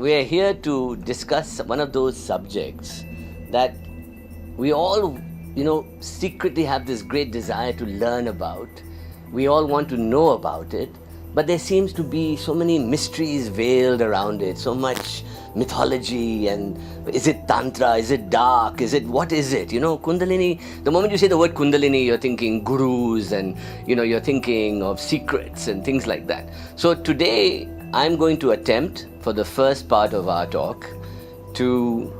We are here to discuss one of those subjects that we all, secretly have this great desire to learn about. We all want to know about it, but there seems to be so many mysteries veiled around it, so much mythology, and is it Tantra, is it dark, what is it? Kundalini, the moment you say the word Kundalini, you're thinking gurus and, you're thinking of secrets and things like that. So today, I'm going to attempt, for the first part of our talk, to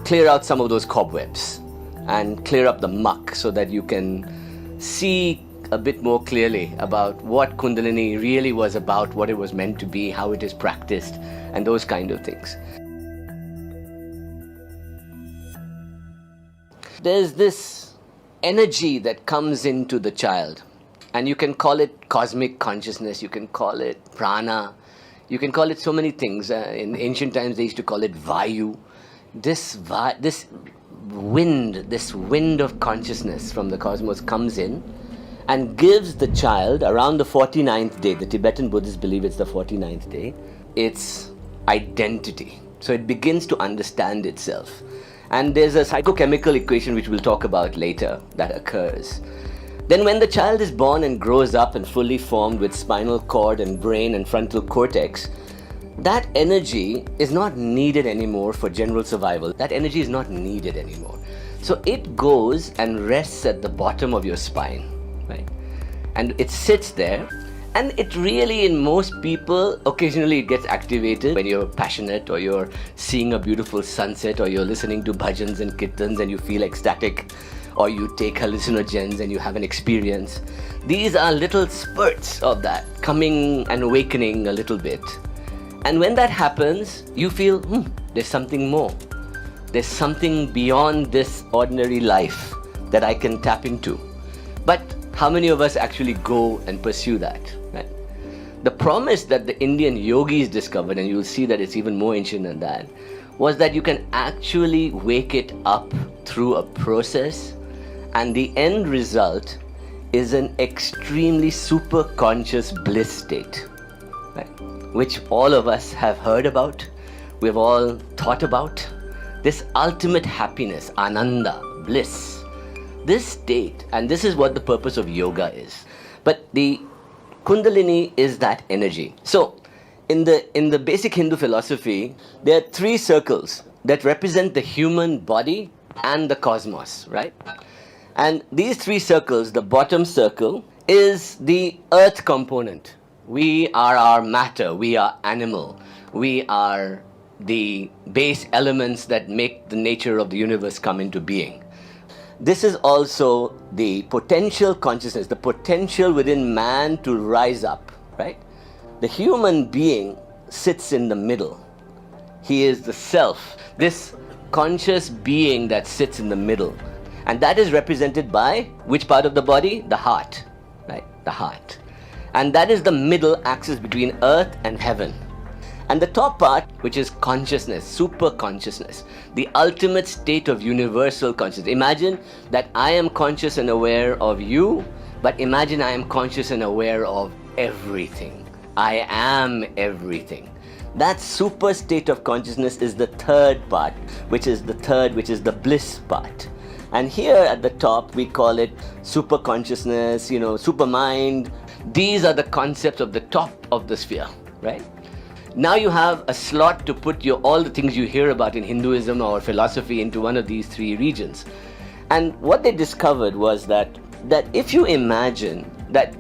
clear out some of those cobwebs and clear up the muck so that you can see a bit more clearly about what Kundalini really was about, what it was meant to be, how it is practiced, and those kind of things. There's this energy that comes into the child, and you can call it cosmic consciousness, you can call it prana, you can call it so many things. In ancient times, they used to call it Vayu. This wind of consciousness from the cosmos comes in and gives the child, around the 49th day, the Tibetan Buddhists believe it's the 49th day, its identity. So it begins to understand itself. And there's a psychochemical equation which we'll talk about later that occurs. Then when the child is born and grows up and fully formed with spinal cord and brain and frontal cortex, that energy is not needed anymore for general survival. That energy is not needed anymore. So it goes and rests at the bottom of your spine, right? And it sits there, and it really, in most people, occasionally it gets activated when you're passionate, or you're seeing a beautiful sunset, or you're listening to bhajans and kirtans and you feel ecstatic, or you take hallucinogens and you have an experience. These are little spurts of that, coming and awakening a little bit. And when that happens, you feel, there's something more. There's something beyond this ordinary life that I can tap into. But how many of us actually go and pursue that? Right? The promise that the Indian yogis discovered, and you'll see that it's even more ancient than that, was that you can actually wake it up through a process, and the end result is an extremely super conscious bliss state, right? Which all of us have heard about, we've all thought about. This ultimate happiness, ananda, bliss, this state, and this is what the purpose of yoga is. But the Kundalini is that energy. So in the basic Hindu philosophy, there are three circles that represent the human body and the cosmos, right? And these three circles, the bottom circle is the earth component. We are our matter, we are animal, we are the base elements that make the nature of the universe come into being. This is also the potential consciousness, the potential within man to rise up, right? The human being sits in the middle. He is the self, this conscious being that sits in the middle. And that is represented by which part of the body? The heart, right? The heart. And that is the middle axis between earth and heaven. And the top part, which is consciousness, super consciousness, the ultimate state of universal consciousness. Imagine that I am conscious and aware of you, but imagine I am conscious and aware of everything. I am everything. That super state of consciousness is the third part, which is the bliss part. And here at the top, we call it super consciousness, super mind. These are the concepts of the top of the sphere, right? Now you have a slot to put all the things you hear about in Hinduism or philosophy into one of these three regions. And what they discovered was that if you imagine that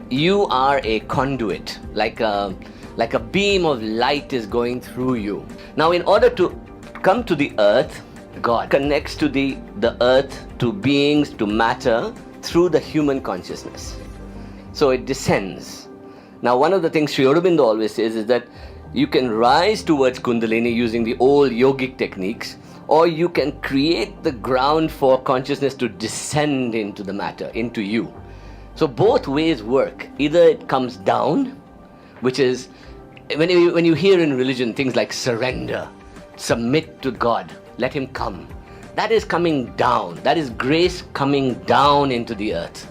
you are a conduit, like a beam of light is going through you. Now in order to come to the earth, God connects to the earth, to beings, to matter, through the human consciousness. So it descends. Now one of the things Sri Aurobindo always says is that you can rise towards Kundalini using the old yogic techniques, or you can create the ground for consciousness to descend into the matter, into you. So both ways work. Either it comes down, which is, when you hear in religion things like surrender, submit to God, let Him come. That is coming down. That is grace coming down into the earth.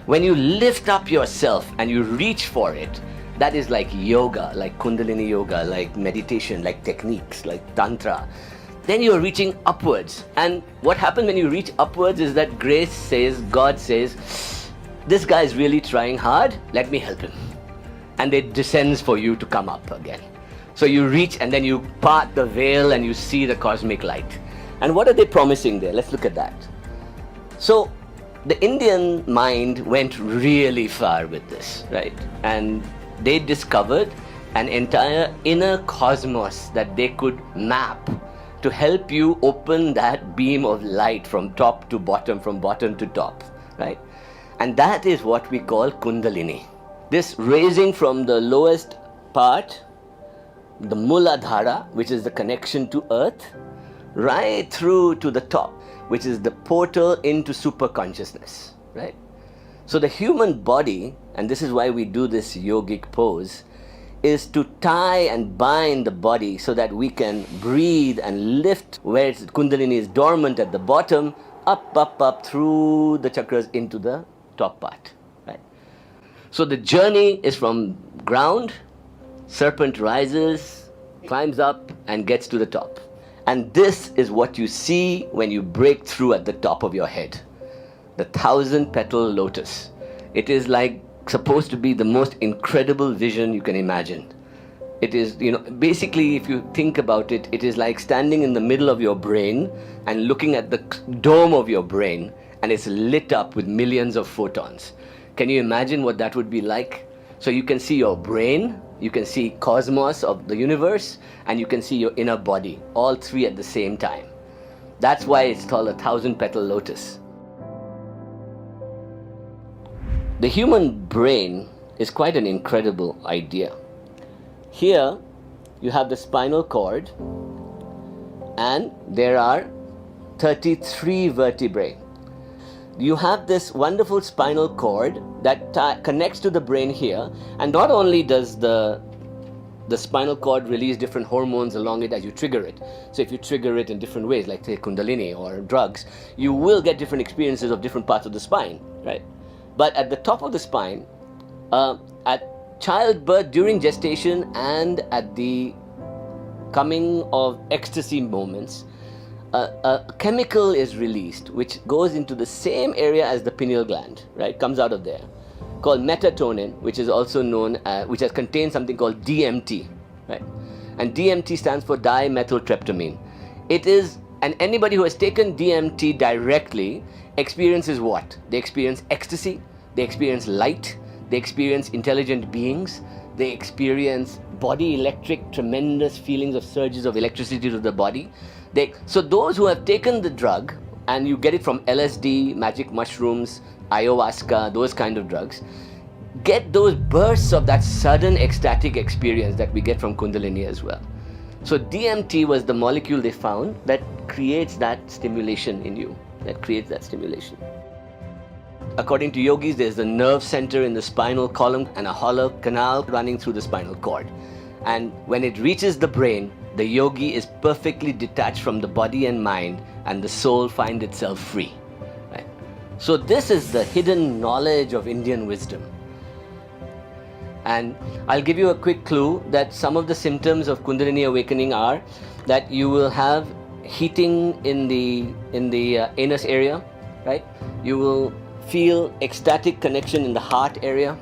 When you lift up yourself and you reach for it, That is like yoga, like Kundalini yoga, like meditation, like techniques, like Tantra. Then you're reaching upwards. And what happens when you reach upwards is that grace says, God says, this guy is really trying hard, let me help him. And it descends for you to come up again. So you reach and then you part the veil and you see the cosmic light. And what are they promising there? Let's look at that. So the Indian mind went really far with this, right? And they discovered an entire inner cosmos that they could map to help you open that beam of light from top to bottom, from bottom to top, right? And that is what we call Kundalini. This raising from the lowest part, the Muladhara, which is the connection to earth, right through to the top, which is the portal into super consciousness, right? So the human body, and this is why we do this yogic pose, is to tie and bind the body so that we can breathe and lift where Kundalini is dormant at the bottom, up through the chakras into the top part, right? So the journey is from ground, serpent rises, climbs up and gets to the top. And this is what you see when you break through at the top of your head. The 1,000-petal lotus. It is like supposed to be the most incredible vision you can imagine. It is, basically if you think about it, it is like standing in the middle of your brain and looking at the dome of your brain, and it's lit up with millions of photons. Can you imagine what that would be like? So you can see your brain, you can see cosmos of the universe, and you can see your inner body, all three at the same time. That's why it's called a 1,000-petal lotus. The human brain is quite an incredible idea. Here you have the spinal cord, and there are 33 vertebrae. You have this wonderful spinal cord that connects to the brain here, and not only does the spinal cord release different hormones along it as you trigger it. So if you trigger it in different ways, like say Kundalini or drugs, you will get different experiences of different parts of the spine, right? But at the top of the spine, at childbirth, during gestation, and at the coming of ecstasy moments, a chemical is released which goes into the same area as the pineal gland, right? Comes out of there, called metatonin, which is also known as, which has contained something called DMT, right? And DMT stands for dimethyltryptamine. It is, and anybody who has taken DMT directly experiences what? They experience ecstasy, they experience light, they experience intelligent beings, they experience body electric, tremendous feelings of surges of electricity to the body. So those who have taken the drug, and you get it from LSD, magic mushrooms, ayahuasca, those kind of drugs, get those bursts of that sudden ecstatic experience that we get from Kundalini as well. So DMT was the molecule they found that creates that stimulation in you, that creates that stimulation. According to yogis, there's a nerve center in the spinal column and a hollow canal running through the spinal cord. And when it reaches the brain, the yogi is perfectly detached from the body and mind, and the soul finds itself free. Right? So this is the hidden knowledge of Indian wisdom. And I'll give you a quick clue that some of the symptoms of Kundalini awakening are that you will have heating in the anus area, right? You will feel ecstatic connection in the heart area.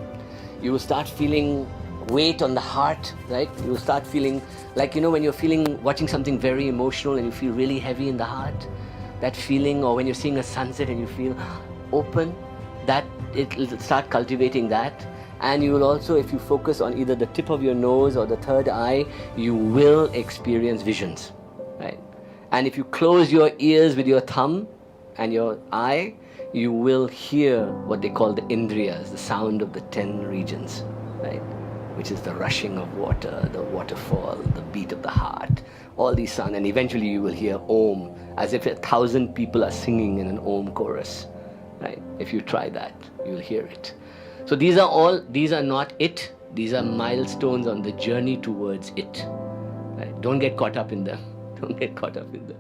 You will start feeling weight on the heart, right? You will start feeling like, when you're watching something very emotional and you feel really heavy in the heart, that feeling, or when you're seeing a sunset and you feel open, that it'll start cultivating that. And you will also, if you focus on either the tip of your nose or the third eye, you will experience visions, right? And if you close your ears with your thumb and your eye, you will hear what they call the Indriyas, the sound of the 10 regions, right? Which is the rushing of water, the waterfall, the beat of the heart, all these sounds. And eventually you will hear Om, as if 1,000 people are singing in an Om chorus, right? If you try that, you'll hear it. So these are not it. These are milestones on the journey towards it. Right? Don't get caught up in them. Don't get caught up in them.